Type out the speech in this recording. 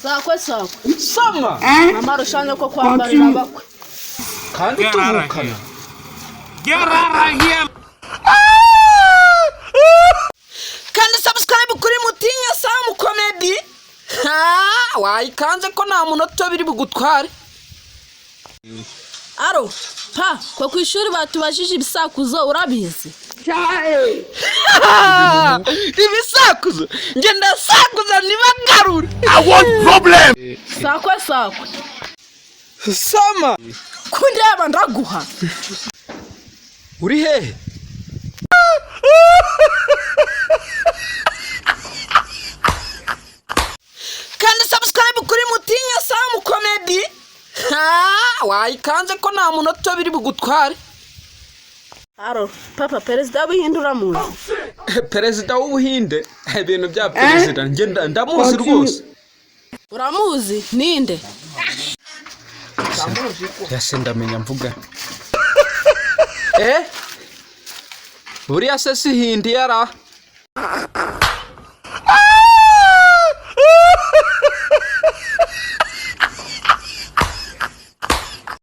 Sakwe. Sama. Amarushanyo ko kwambarira abakwe. Kandi tuvukana. Get out of here. Kandi subscribe kuri Mutinya Sam Comedy. Wayikanze ko nta munota biri bugutware. Aro, ko kwishuri batubajije ibisakuzo urabizi? Cyae. Ibisakuzo. Nge ndasakuza nibagarure. I want problem. Sakwe. Sama. Kundeba ndaguha. Uri hehe? Kandi subscribe kuri Mutinya Sam Comedy. Wayikanze ko nta munota biri bugutware. Aro, papa perezida w'Ihindura muzi. Perezida w'Ubuhinde, ibintu bya perezida nge ndamuzi rwose. Uramuzi ninde? Yase ndamenya mvuga. Buriya se si Hindi yara.